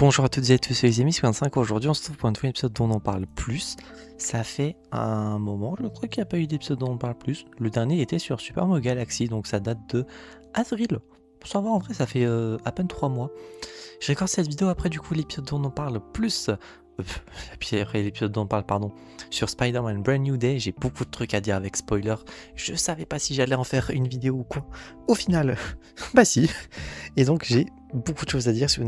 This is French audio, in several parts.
Bonjour à toutes et à tous, c'est les amis 55. Aujourd'hui, on se trouve pour un nouvel épisode dont on en parle plus. Ça fait un moment, je crois qu'il n'y a pas eu d'épisode dont on parle plus. Le dernier était sur Super Mario Galaxy, donc ça date de avril. Pour savoir, en vrai, ça fait à peine 3 mois. Je regarde cette vidéo après, du coup, l'épisode dont on parle plus. Puis après l'épisode dont on parle, pardon, sur Spider-Man Brand New Day. J'ai beaucoup de trucs à dire avec spoiler. Je savais pas si j'allais en faire une vidéo ou quoi. Au final, bah si. Et donc j'ai beaucoup de choses à dire. Si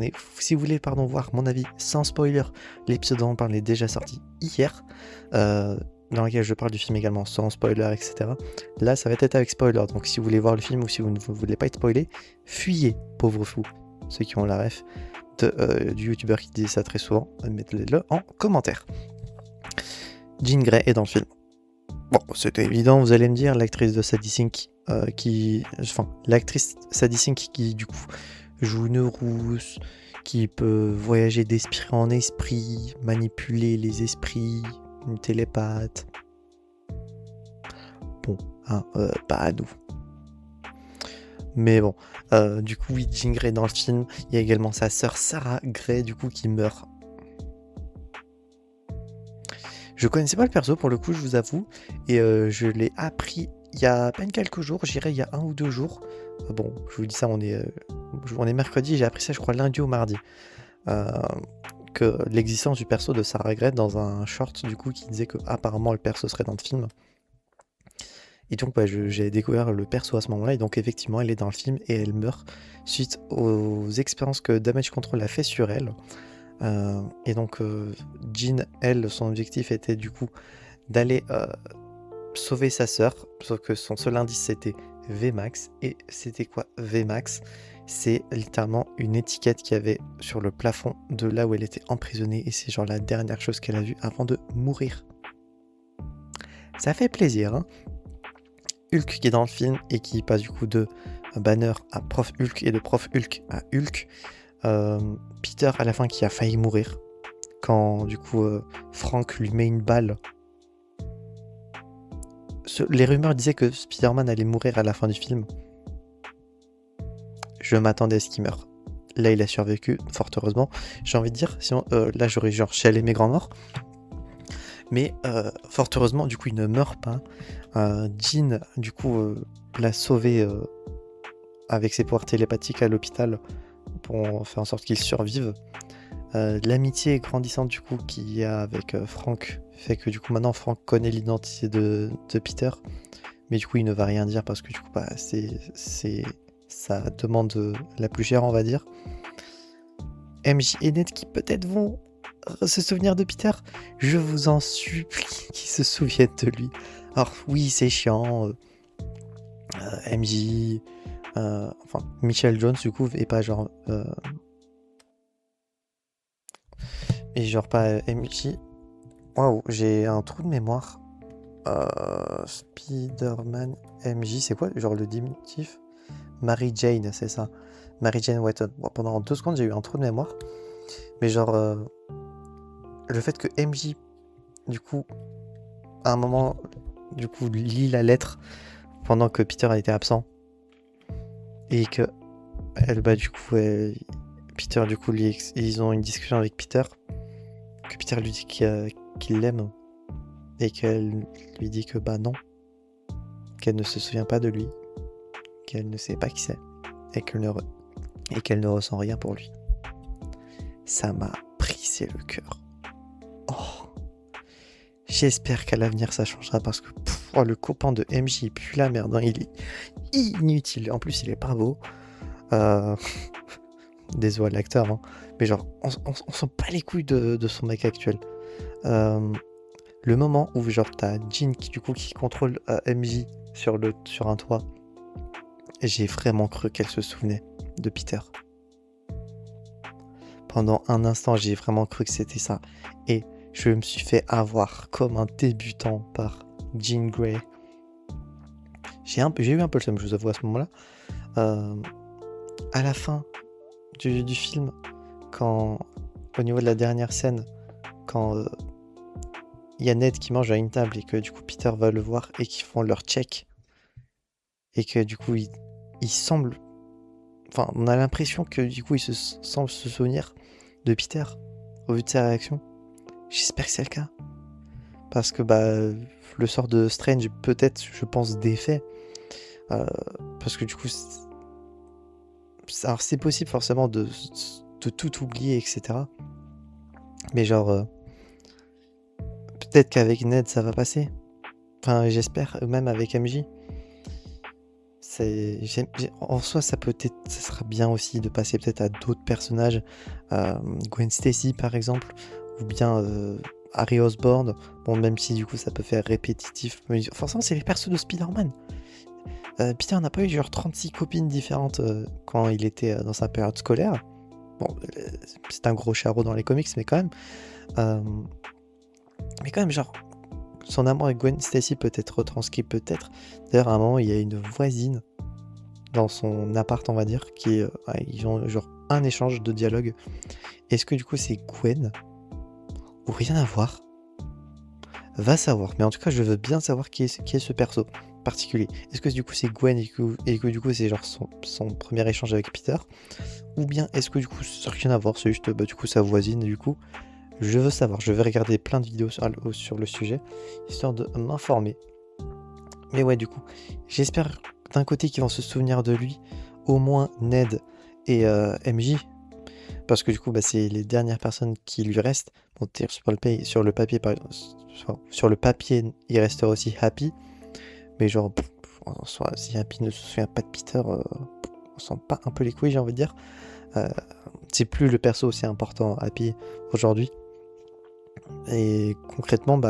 vous voulez voir mon avis sans spoiler, l'épisode dont on parle est déjà sorti hier, dans lequel je parle du film également sans spoiler, etc. Là, ça va être avec spoiler. Donc si vous voulez voir le film ou si vous ne voulez pas être spoilé, fuyez, pauvres fous. Ceux qui ont la ref du youtubeur qui disait ça très souvent, mettez-le en commentaire. Jean Grey est dans le film. Bon, c'était évident, vous allez me dire, l'actrice de Sadie Sink l'actrice Sadie Sink qui du coup joue une rousse, qui peut voyager d'esprit en esprit, manipuler les esprits, une télépathe. Bon, pas à nous. Mais bon, du coup, oui, Jean Grey dans le film. Il y a également sa sœur Sarah Grey, du coup, qui meurt. Je connaissais pas le perso, pour le coup, je vous avoue. Et je l'ai appris il y a à peine quelques jours, j'irai il y a 1 ou 2 jours. Bon, je vous dis ça, on est mercredi, j'ai appris ça, je crois, lundi ou mardi. Que l'existence du perso de Sarah Grey dans un short, du coup, qui disait que apparemment le perso serait dans le film. Et donc j'ai découvert le perso à ce moment-là, et donc effectivement elle est dans le film et elle meurt suite aux expériences que Damage Control a fait sur elle. Et donc Jean, elle, son objectif était du coup d'aller sauver sa sœur, sauf que son seul indice c'était VMAX. Et c'était quoi VMAX? C'est littéralement une étiquette qu'il y avait sur le plafond de là où elle était emprisonnée, et c'est genre la dernière chose qu'elle a vue avant de mourir. Ça fait plaisir, hein. Hulk qui est dans le film et qui passe du coup de Banner à Prof Hulk et de Prof Hulk à Hulk. Peter à la fin qui a failli mourir quand du coup Frank lui met une balle. Les rumeurs disaient que Spider-Man allait mourir à la fin du film. Je m'attendais à ce qu'il meure. Là il a survécu, fort heureusement. J'ai envie de dire, sinon là j'aurais genre chialé mes grands morts. Mais fort heureusement, du coup, il ne meurt pas. Jean, du coup, l'a sauvé avec ses pouvoirs télépathiques à l'hôpital pour faire en sorte qu'il survive. L'amitié grandissante, du coup, qu'il y a avec Frank fait que, du coup, maintenant, Frank connaît l'identité de Peter. Mais du coup, il ne va rien dire parce que, du coup, c'est sa demande la plus chère, on va dire. MJ et Ned qui peut-être vont se souvenir de Peter, je vous en supplie qu'ils se souviennent de lui. Alors oui, c'est chiant, MJ, Michelle Jones du coup, et pas genre, et genre pas MJ. Waouh, j'ai un trou de mémoire. Spider-Man MJ, c'est quoi genre le diminutif? Mary Jane, c'est ça. Mary Jane Watson. Bon, pendant 2 secondes, j'ai eu un trou de mémoire, mais genre le fait que MJ, du coup, à un moment, du coup, lit la lettre pendant que Peter a été absent, et que elle, Peter, du coup, ils ont une discussion avec Peter, que Peter lui dit qu'il l'aime, et qu'elle lui dit que bah non, qu'elle ne se souvient pas de lui, qu'elle ne sait pas qui c'est, et qu'elle ne ressent rien pour lui. Ça m'a brisé le cœur. Oh, j'espère qu'à l'avenir ça changera parce que le copain de MJ il pue la merde, hein. Il est inutile. En plus, il est pas beau. Désolé l'acteur, hein. Mais genre, on s'en bat les couilles de son mec actuel. Le moment où genre t'as Jean qui contrôle MJ sur un toit, j'ai vraiment cru qu'elle se souvenait de Peter. Pendant un instant, j'ai vraiment cru que c'était ça. Et je me suis fait avoir comme un débutant par Jean Grey. J'ai eu un peu le seum, je vous avoue, à ce moment-là. À la fin du film, quand au niveau de la dernière scène, quand il y a Ned qui mange à une table et que du coup Peter va le voir et qu'ils font leur check, et que du coup il semble, enfin on a l'impression que du coup il semble se souvenir de Peter, au vu de sa réaction. J'espère que c'est le cas. Parce que le sort de Strange peut-être, je pense, défait. Parce que du coup, alors c'est possible forcément de tout oublier, etc. Mais genre, peut-être qu'avec Ned ça va passer. Enfin, j'espère, même avec MJ. En soi, ça sera bien aussi de passer peut-être à d'autres personnages, Gwen Stacy par exemple, ou bien Harry Osborn. Bon, même si du coup ça peut faire répétitif, mais forcément c'est les persos de Spider-Man. Peter n'a pas eu genre 36 copines différentes quand il était dans sa période scolaire. Bon, c'est un gros charreau dans les comics, mais quand même. Mais quand même, genre, son amour avec Gwen Stacy peut être retranscrit, peut-être. D'ailleurs, à un moment, il y a une voisine dans son appart, on va dire, ils ont genre un échange de dialogue. Est-ce que du coup c'est Gwen ou rien à voir? Va savoir. Mais en tout cas, je veux bien savoir qui est ce perso particulier. Est-ce que du coup c'est Gwen et que du coup c'est genre son premier échange avec Peter? Ou bien est-ce que du coup ça n'a rien à voir, c'est juste du coup sa voisine du coup? Je veux savoir, je vais regarder plein de vidéos sur le sujet, histoire de m'informer. Mais ouais, du coup, j'espère d'un côté qu'ils vont se souvenir de lui, au moins Ned et MJ, parce que du coup, c'est les dernières personnes qui lui restent. Bon, sur le papier, sur le papier, il restera aussi Happy, mais genre, en soi, si Happy ne se souvient pas de Peter, on sent pas un peu les couilles, j'ai envie de dire. C'est plus le perso aussi important, Happy, aujourd'hui. Et concrètement,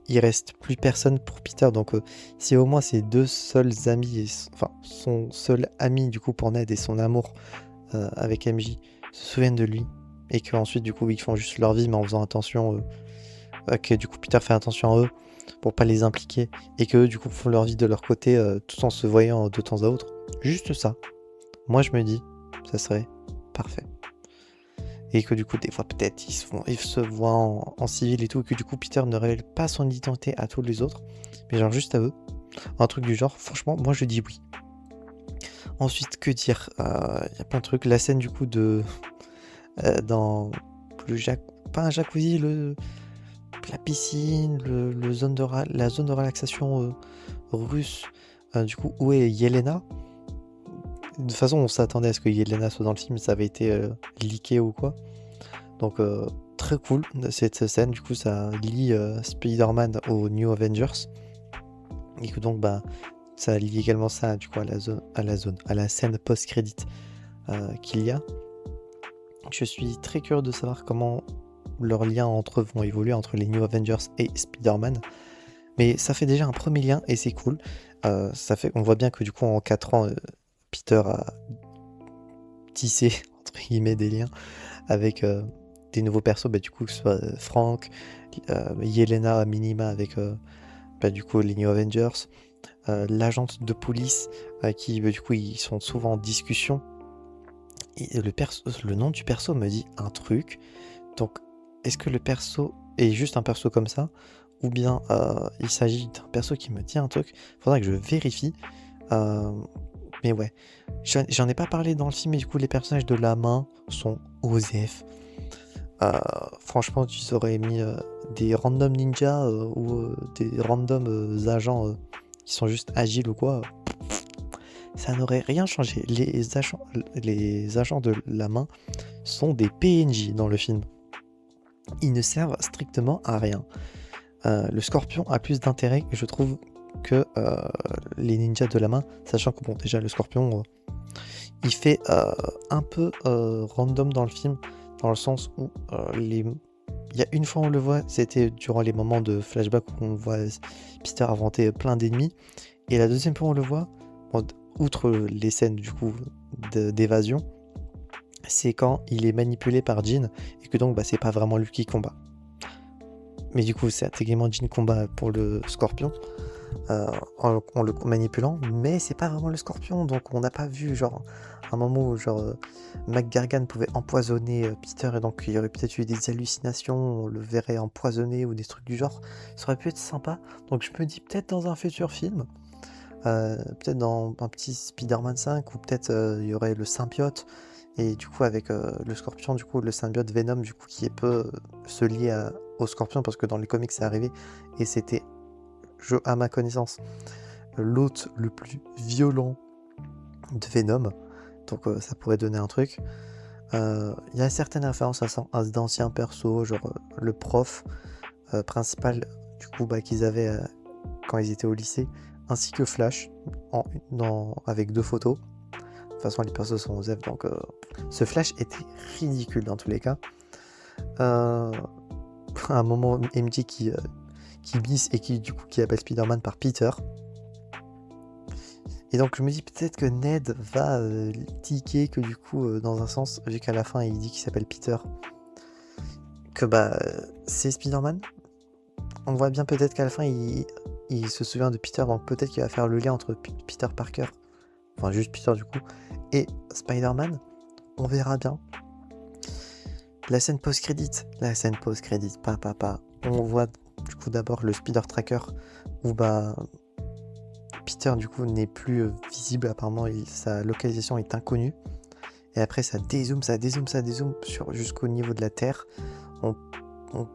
il reste plus personne pour Peter, donc si au moins ses deux seuls amis, enfin son seul ami du coup pour Ned et son amour avec MJ se souviennent de lui, et qu'ensuite du coup ils font juste leur vie mais en faisant attention, que du coup Peter fait attention à eux pour pas les impliquer, et qu'eux du coup font leur vie de leur côté tout en se voyant de temps à autre, juste ça, moi je me dis, ça serait parfait. Et que du coup, des fois, peut-être, ils se voient en civil et tout, et que du coup, Peter ne révèle pas son identité à tous les autres, mais genre juste à eux. Un truc du genre, franchement, moi je dis oui. Ensuite, que dire? Il y a plein de trucs. La scène du coup dans pas un jacuzzi, la piscine, la zone de relaxation russe, du coup, où est Yelena? De toute façon, on s'attendait à ce que Yelena soit dans le film, ça avait été leaké ou quoi. Donc très cool cette scène, du coup ça lie Spider-Man aux New Avengers. Et que donc ça lie également ça du coup à la scène post-crédit qu'il y a. Je suis très curieux de savoir comment leurs liens entre eux vont évoluer entre les New Avengers et Spider-Man. Mais ça fait déjà un premier lien et c'est cool. Ça fait qu'on voit bien que du coup en 4 ans, Peter a tissé entre guillemets des liens avec des nouveaux persos, du coup que ce soit Frank, Yelena minima avec du coup les New Avengers, l'agente de police qui du coup ils sont souvent en discussion, et le nom du perso me dit un truc. Donc est-ce que le perso est juste un perso comme ça, ou bien il s'agit d'un perso qui me dit un truc? Faudra que je vérifie. Mais ouais, j'en ai pas parlé dans le film, mais du coup les personnages de la main sont OSF. Franchement, tu aurais mis des random ninjas ou des random agents qui sont juste agiles ou quoi, ça n'aurait rien changé. Les agents de la main sont des PNJ dans le film. Ils ne servent strictement à rien. Le Scorpion a plus d'intérêt, je trouve, que les ninjas de la main, sachant que bon, déjà le Scorpion, il fait un peu random dans le film, dans le sens où il y a une fois on le voit, c'était durant les moments de flashback où on voit Peter inventer plein d'ennemis, et la deuxième fois on le voit, outre les scènes du coup d'évasion, c'est quand il est manipulé par Jean, et que donc c'est pas vraiment lui qui combat. Mais du coup c'est intégralement Jean combat pour le Scorpion, en le manipulant, mais c'est pas vraiment le Scorpion, donc on n'a pas vu genre un moment où McGargan pouvait empoisonner Peter, et donc il y aurait peut-être eu des hallucinations, on le verrait empoisonné ou des trucs du genre, ça aurait pu être sympa. Donc je me dis peut-être dans un futur film, peut-être dans un petit Spider-Man 5, ou peut-être il y aurait le symbiote, Et du coup, avec le Scorpion, du coup, le symbiote Venom, du coup, qui peut se lier au Scorpion, parce que dans les comics, c'est arrivé, et c'était, à ma connaissance, l'hôte le plus violent de Venom, donc ça pourrait donner un truc. Il y a certaines références à d'anciens persos, genre le prof principal, du coup, qu'ils avaient quand ils étaient au lycée, ainsi que Flash, avec 2 photos. De toute façon, les persos sont aux F, donc ce Flash était ridicule dans tous les cas. À un moment, MJ qui glisse et qui appelle Spider-Man par Peter. Et donc je me dis peut-être que Ned va tiquer que du coup, dans un sens, vu qu'à la fin il dit qu'il s'appelle Peter, que c'est Spider-Man. On voit bien peut-être qu'à la fin il se souvient de Peter, donc peut-être qu'il va faire le lien entre Peter Parker, enfin juste Peter du coup, et Spider-Man. On verra bien. La scène post-crédit, pas. On voit du coup d'abord le Spider Tracker où Peter du coup n'est plus visible, apparemment sa localisation est inconnue. Et après ça dézoome jusqu'au niveau de la Terre. On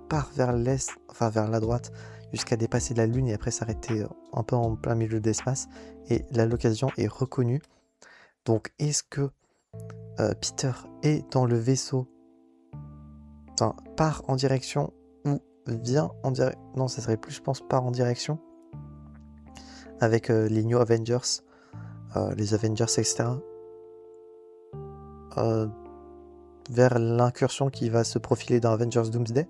part vers l'est, enfin vers la droite, jusqu'à dépasser la Lune et après s'arrêter un peu en plein milieu de l'espace. Et la localisation est reconnue. Donc est-ce que Peter est dans le vaisseau, enfin part en direction ou vient en direction, non ça serait plus je pense part en direction avec les New Avengers, les Avengers etc. Vers l'incursion qui va se profiler dans Avengers Doomsday,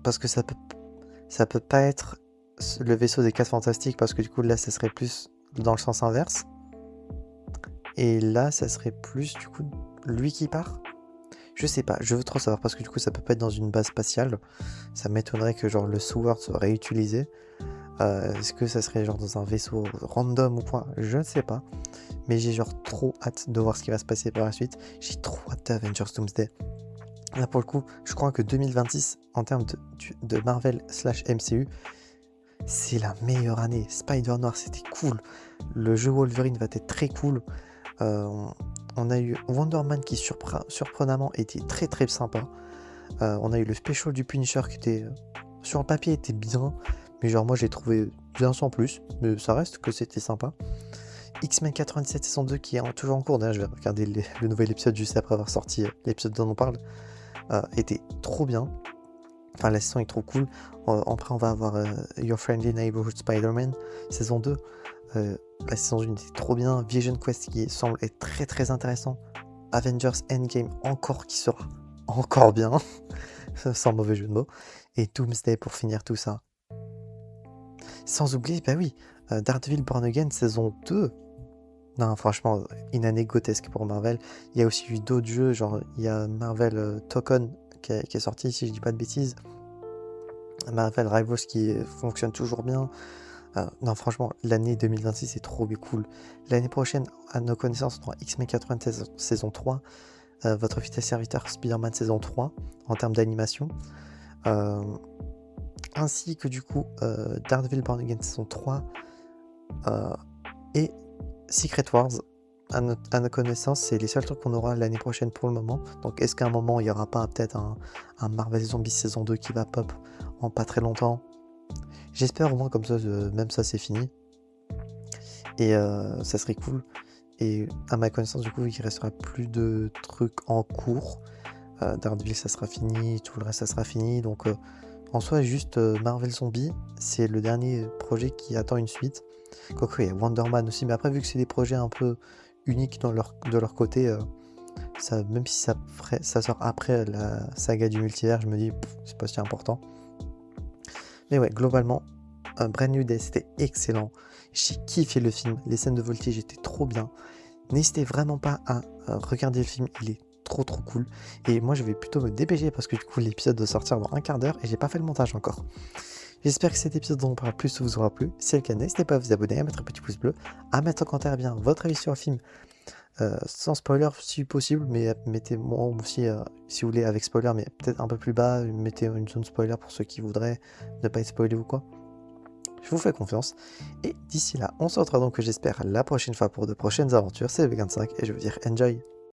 parce que ça peut pas être le vaisseau des 4 Fantastiques, parce que du coup là ça serait plus dans le sens inverse, et là ça serait plus du coup lui qui part. Je sais pas, je veux trop savoir, parce que du coup ça peut pas être dans une base spatiale, ça m'étonnerait que genre le Sword soit réutilisé. Est-ce que ça serait genre dans un vaisseau random ou quoi, je ne sais pas, mais j'ai genre trop hâte de voir ce qui va se passer par la suite. J'ai trop hâte d'Avengers Doomsday. Là pour le coup, je crois que 2026 en termes de Marvel / MCU, c'est la meilleure année. Spider-Noir c'était cool, le jeu Wolverine va être très cool, on a eu Wonder Man qui surprenamment était très très sympa, on a eu le special du Punisher qui était sur le papier était bien, mais genre moi j'ai trouvé bien sans plus, mais ça reste que c'était sympa. X-Men 97 saison 2 qui est toujours en cours, d'ailleurs je vais regarder le nouvel épisode juste après avoir sorti l'épisode dont on parle, était trop bien, enfin la saison est trop cool. Après on va avoir Your Friendly Neighborhood Spider-Man saison 2, la saison 1 était trop bien, Vision Quest qui semble être très très intéressant, Avengers Endgame encore qui sera encore bien, sans mauvais jeu de mots, et Doomsday pour finir tout ça. Sans oublier, Daredevil Born Again saison 2. Non, franchement, une année grotesque pour Marvel. Il y a aussi eu d'autres jeux, genre il y a Marvel Token qui est sorti, si je dis pas de bêtises. Marvel Rivals qui fonctionne toujours bien. Non, franchement, l'année 2026 est trop cool. L'année prochaine, à nos connaissances, on aura X-Men 93 saison 3, votre fidèle serviteur Spider-Man saison 3, en termes d'animation. Ainsi que du coup, Daredevil Born Again saison 3, et Secret Wars. À nos connaissances, c'est les seuls trucs qu'on aura l'année prochaine pour le moment. Donc est-ce qu'à un moment, il n'y aura pas peut-être un Marvel Zombies saison 2 qui va pop en pas très longtemps? J'espère au moins, comme ça, même ça c'est fini. Et ça serait cool. Et à ma connaissance, du coup, il restera plus de trucs en cours. Daredevil, ça sera fini, tout le reste, ça sera fini. Donc en soi, juste Marvel Zombie, c'est le dernier projet qui attend une suite. Quoique, il y a Wonder Man aussi, mais après, vu que c'est des projets un peu uniques de leur côté, même si ça sort après la saga du multivers, je me dis, c'est pas si important. Mais ouais, globalement, Brand New Day, c'était excellent. J'ai kiffé le film, les scènes de voltige étaient trop bien. N'hésitez vraiment pas à regarder le film, il est trop cool. Et moi, je vais plutôt me dépêcher parce que du coup, l'épisode doit sortir dans un quart d'heure et j'ai pas fait le montage encore. J'espère que cet épisode dont on parle plus vous aura plu. Si c'est le cas, n'hésitez pas à vous abonner, à mettre un petit pouce bleu, à mettre en commentaire bien votre avis sur le film, sans spoiler si possible, mais mettez-moi aussi, si vous voulez, avec spoiler, mais peut-être un peu plus bas, mettez une zone spoiler pour ceux qui voudraient ne pas être spoilés ou quoi. Je vous fais confiance. Et d'ici là, on se retrouve donc, j'espère, la prochaine fois pour de prochaines aventures. C'est Vegan5 et je veux dire enjoy!